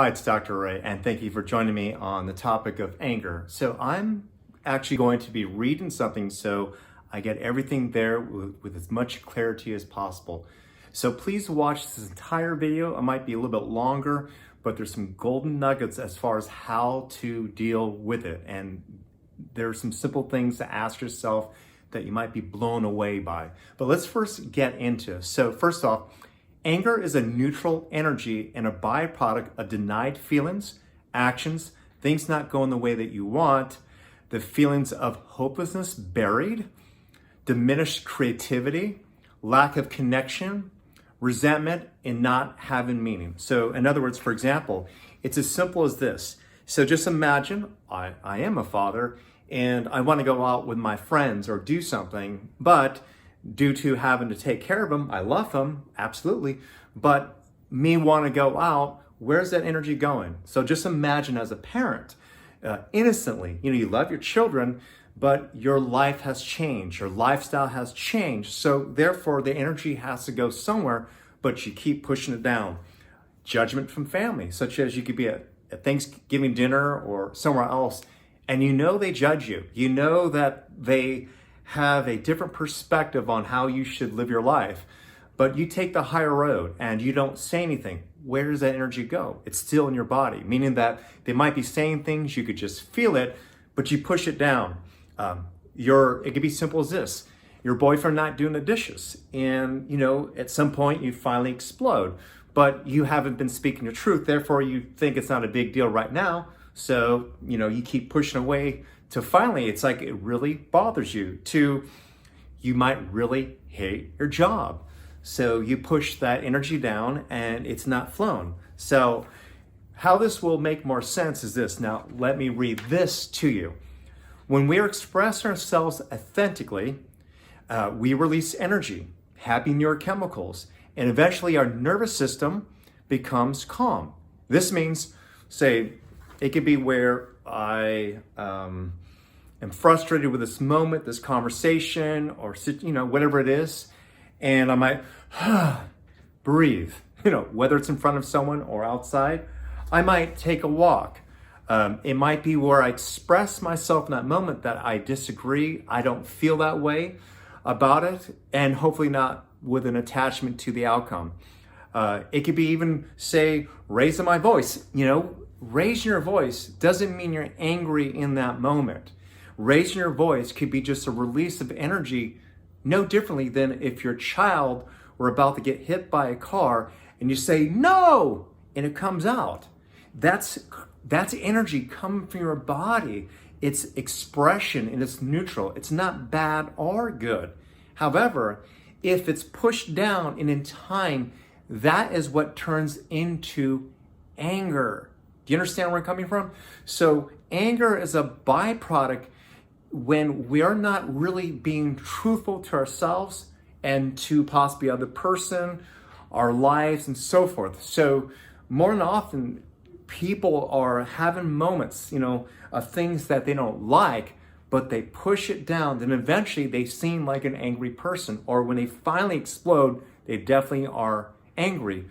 Hi, it's Dr. Ray, and thank you for joining me on the topic of anger. So I'm actually going to be reading something so I get everything there with as much clarity as possible. So please watch this entire video. It might be a little bit longer, but there's some golden nuggets as far as how to deal with it. And there are some simple things to ask yourself that you might be blown away by. But let's first get into it. So first off, anger is a neutral energy and a byproduct of denied feelings, actions, things not going the way that you want, the feelings of hopelessness buried, diminished creativity, lack of connection, resentment, and not having meaning. So in other words, for example, it's as simple as this. So just imagine I am a father and I want to go out with my friends or do something, but due to having to take care of them, I love them, absolutely, but me want to go out, where's that energy going? So just imagine as a parent, innocently, you love your children, but your life has changed, your lifestyle has changed, so therefore the energy has to go somewhere, but you keep pushing it down. Judgment from family, such as you could be at a Thanksgiving dinner or somewhere else, and they judge you. You know that they have a different perspective on how you should live your life, but you take the higher road and you don't say anything. Where does that energy go? It's still in your body, meaning that they might be saying things, you could just feel it, but you push it down. It could be simple as this. Your boyfriend not doing the dishes, and at some point you finally explode, but you haven't been speaking the truth, therefore you think it's not a big deal right now, so you keep pushing away to finally, it's like it really bothers you, to you might really hate your job. So you push that energy down and it's not flown. So how this will make more sense is this. Now, let me read this to you. When we are expressing ourselves authentically, we release energy, happy neurochemicals, and eventually our nervous system becomes calm. This means, say, it could be where I am frustrated with this moment, this conversation, or whatever it is, and I might breathe. Whether it's in front of someone or outside, I might take a walk. It might be where I express myself in that moment that I disagree, I don't feel that way about it, and hopefully not with an attachment to the outcome. It could be even, say, raising my voice. Raising your voice doesn't mean you're angry in that moment. Raising your voice could be just a release of energy, no differently than if your child were about to get hit by a car and you say, no, and it comes out. That's energy coming from your body. It's expression and it's neutral. It's not bad or good. However, if it's pushed down and in time, that is what turns into anger. Do you understand where I'm coming from? So anger is a byproduct when we are not really being truthful to ourselves and to possibly other person, our lives, and so forth. So more than often, people are having moments, of things that they don't like, but they push it down. Then eventually they seem like an angry person. Or when they finally explode, they definitely are angry.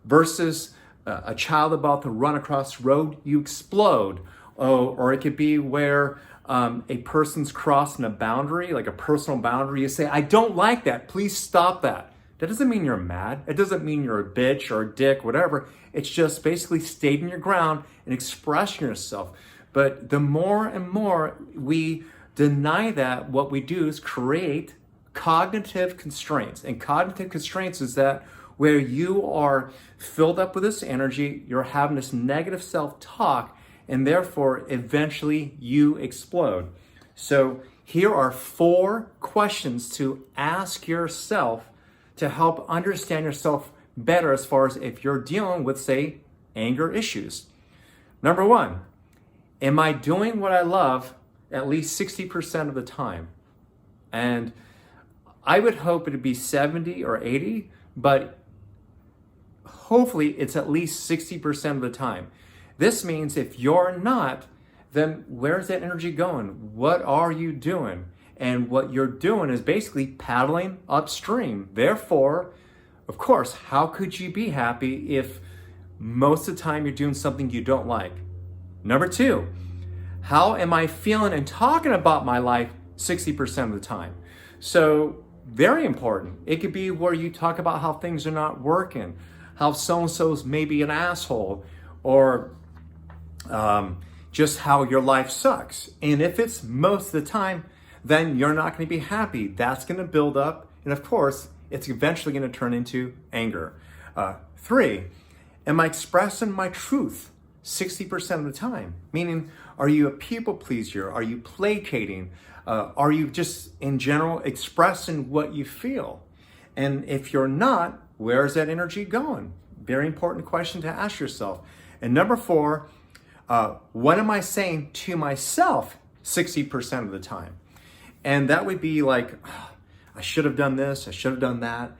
Versus a child about to run across the road, you explode. Or it could be where a person's crossing a boundary, like a personal boundary. You say, I don't like that. Please stop that. That doesn't mean you're mad. It doesn't mean you're a bitch or a dick, whatever. It's just basically stating your ground and expressing yourself. But the more and more we deny that, what we do is create cognitive constraints. And cognitive constraints is that where you are filled up with this energy, you're having this negative self-talk, and therefore eventually you explode. So here are 4 questions to ask yourself to help understand yourself better as far as if you're dealing with, say, anger issues. Number 1, am I doing what I love at least 60% of the time? And I would hope it'd be 70 or 80, but hopefully it's at least 60% of the time. This means if you're not, then where's that energy going? What are you doing? And what you're doing is basically paddling upstream. Therefore, of course, how could you be happy if most of the time you're doing something you don't like. Number 2, how am I feeling and talking about my life 60% of the time? So very important. It could be where you talk about how things are not working, how so-and-so's maybe an asshole, or just how your life sucks. And if it's most of the time, then you're not going to be happy. That's going to build up. And of course, it's eventually going to turn into anger. 3, am I expressing my truth 60% of the time? Meaning, are you a people pleaser? Are you placating? Are you just in general expressing what you feel? And if you're not, where's that energy going? Very important question to ask yourself. And number 4, what am I saying to myself 60% of the time? And that would be like, "Oh, I should have done this, I should have done that,"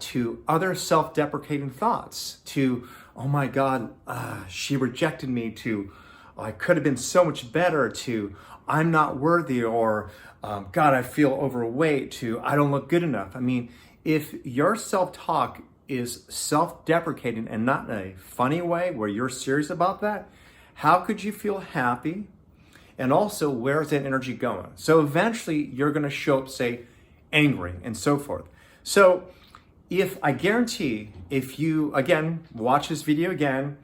to other self-deprecating thoughts, to, "Oh my God, she rejected me," to, "I could have been so much better," to, "I'm not worthy," or "God, I feel overweight," to, "I don't look good enough." I mean, if your self-talk is self-deprecating and not in a funny way where you're serious about that, how could you feel happy? And also, where's that energy going? So eventually you're going to show up, say, angry and so forth. So I guarantee if you, again, watch this video again,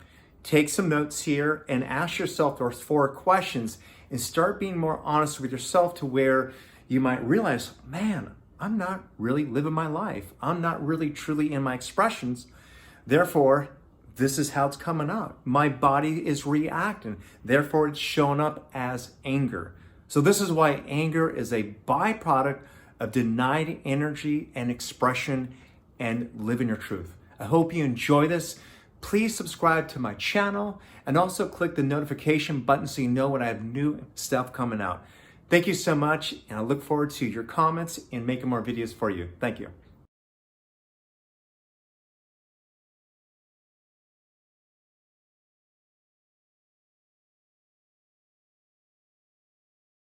take some notes here and ask yourself those 4 questions and start being more honest with yourself to where you might realize, man, I'm not really living my life. I'm not really truly in my expressions. Therefore, this is how it's coming out. My body is reacting. Therefore, it's showing up as anger. So this is why anger is a byproduct of denied energy and expression and living your truth. I hope you enjoy this. Please subscribe to my channel and also click the notification button so you know when I have new stuff coming out. Thank you so much, and I look forward to your comments and making more videos for you. Thank you.